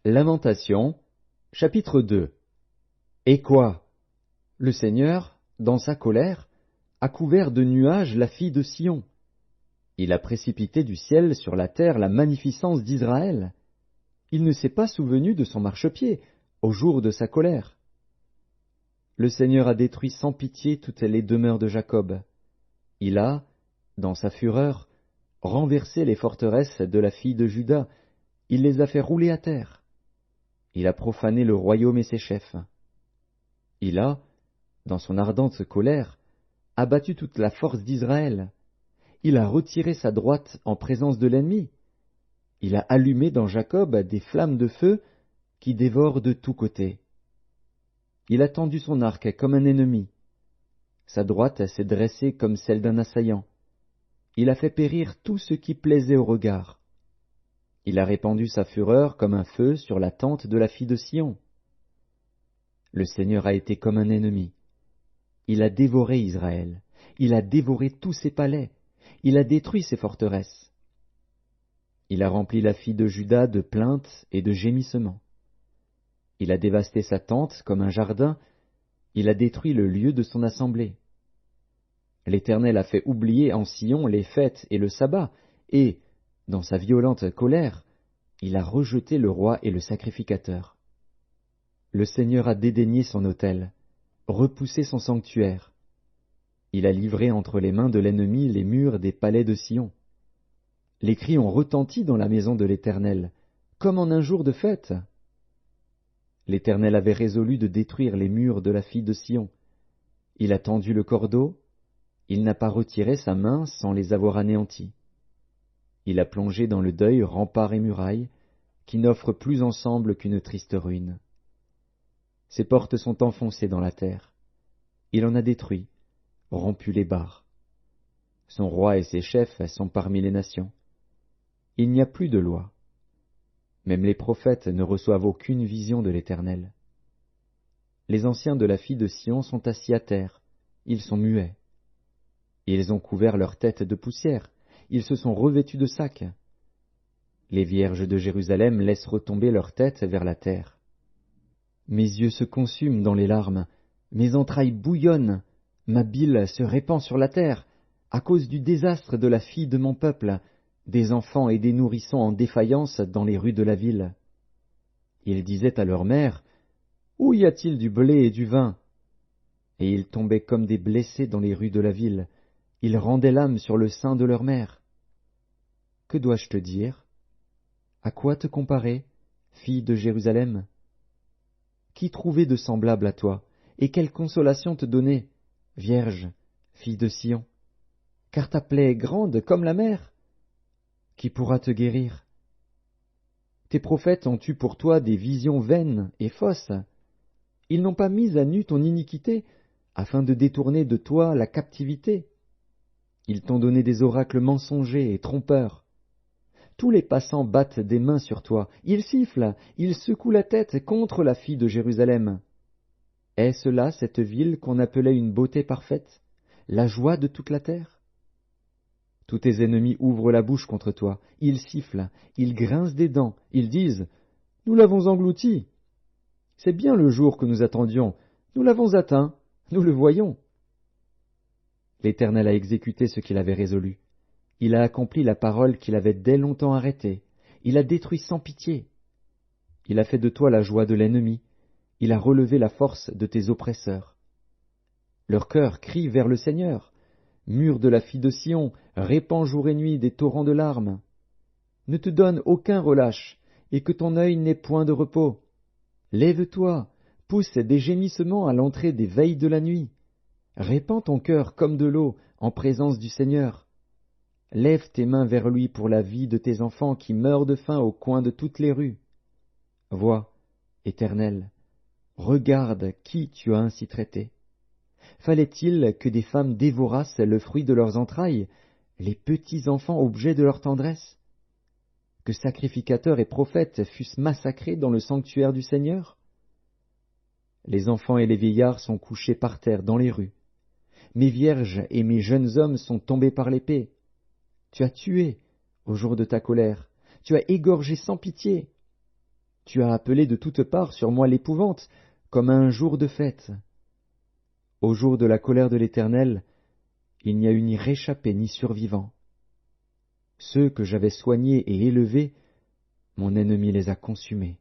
Lamentations, chapitre 2. Et quoi? Le Seigneur, dans sa colère, a couvert de nuages la fille de Sion. Il a précipité du ciel sur la terre la magnificence d'Israël. Il ne s'est pas souvenu de son marchepied au jour de sa colère. Le Seigneur a détruit sans pitié toutes les demeures de Jacob. Il a, dans sa fureur, renversé les forteresses de la fille de Juda. Il les a fait rouler à terre. Il a profané le royaume et ses chefs. Il a, dans son ardente colère, abattu toute la force d'Israël. Il a retiré sa droite en présence de l'ennemi. Il a allumé dans Jacob des flammes de feu qui dévorent de tous côtés. Il a tendu son arc comme un ennemi. Sa droite s'est dressée comme celle d'un assaillant. Il a fait périr tout ce qui plaisait au regard. Il a répandu sa fureur comme un feu sur la tente de la fille de Sion. Le Seigneur a été comme un ennemi. Il a dévoré Israël. Il a dévoré tous ses palais. Il a détruit ses forteresses. Il a rempli la fille de Juda de plaintes et de gémissements. Il a dévasté sa tente comme un jardin. Il a détruit le lieu de son assemblée. L'Éternel a fait oublier en Sion les fêtes et le sabbat, et, dans sa violente colère, il a rejeté le roi et le sacrificateur. Le Seigneur a dédaigné son autel, repoussé son sanctuaire. Il a livré entre les mains de l'ennemi les murs des palais de Sion. Les cris ont retenti dans la maison de l'Éternel, comme en un jour de fête. L'Éternel avait résolu de détruire les murs de la fille de Sion. Il a tendu le cordeau, il n'a pas retiré sa main sans les avoir anéantis. Il a plongé dans le deuil remparts et murailles, qui n'offrent plus ensemble qu'une triste ruine. Ses portes sont enfoncées dans la terre. Il en a détruit, rompu les barres. Son roi et ses chefs sont parmi les nations. Il n'y a plus de loi. Même les prophètes ne reçoivent aucune vision de l'Éternel. Les anciens de la fille de Sion sont assis à terre, ils sont muets. Ils ont couvert leur tête de poussière, ils se sont revêtus de sacs. Les vierges de Jérusalem laissent retomber leur tête vers la terre. Mes yeux se consument dans les larmes, mes entrailles bouillonnent, ma bile se répand sur la terre, à cause du désastre de la fille de mon peuple, des enfants et des nourrissons en défaillance dans les rues de la ville. Ils disaient à leur mère, « Où y a-t-il du blé et du vin ?» Et ils tombaient comme des blessés dans les rues de la ville, ils rendaient l'âme sur le sein de leur mère. Que dois-je te dire? À quoi te comparer, fille de Jérusalem? Qui trouvait de semblable à toi, et quelle consolation te donner, vierge, fille de Sion? Car ta plaie est grande comme la mer. Qui pourra te guérir? Tes prophètes ont eu pour toi des visions vaines et fausses. Ils n'ont pas mis à nu ton iniquité, afin de détourner de toi la captivité. Ils t'ont donné des oracles mensongers et trompeurs. Tous les passants battent des mains sur toi, ils sifflent, ils secouent la tête contre la fille de Jérusalem. Est-ce là cette ville qu'on appelait une beauté parfaite, la joie de toute la terre? Tous tes ennemis ouvrent la bouche contre toi, ils sifflent, ils grincent des dents, ils disent « Nous l'avons englouti. C'est bien le jour que nous attendions, nous l'avons atteint, nous le voyons. » L'Éternel a exécuté ce qu'il avait résolu. Il a accompli la parole qu'il avait dès longtemps arrêtée. Il a détruit sans pitié. Il a fait de toi la joie de l'ennemi. Il a relevé la force de tes oppresseurs. Leur cœur crie vers le Seigneur. Mur de la fille de Sion, répand jour et nuit des torrents de larmes. Ne te donne aucun relâche, et que ton œil n'ait point de repos. Lève-toi, pousse des gémissements à l'entrée des veilles de la nuit. Répands ton cœur comme de l'eau en présence du Seigneur. Lève tes mains vers lui pour la vie de tes enfants qui meurent de faim au coin de toutes les rues. Vois, Éternel, regarde qui tu as ainsi traité. Fallait-il que des femmes dévorassent le fruit de leurs entrailles, les petits enfants objets de leur tendresse? Que sacrificateurs et prophètes fussent massacrés dans le sanctuaire du Seigneur? Les enfants et les vieillards sont couchés par terre dans les rues. Mes vierges et mes jeunes hommes sont tombés par l'épée. Tu as tué au jour de ta colère, tu as égorgé sans pitié. Tu as appelé de toutes parts sur moi l'épouvante, comme à un jour de fête. Au jour de la colère de l'Éternel, il n'y a eu ni réchappé ni survivant. Ceux que j'avais soignés et élevés, mon ennemi les a consumés.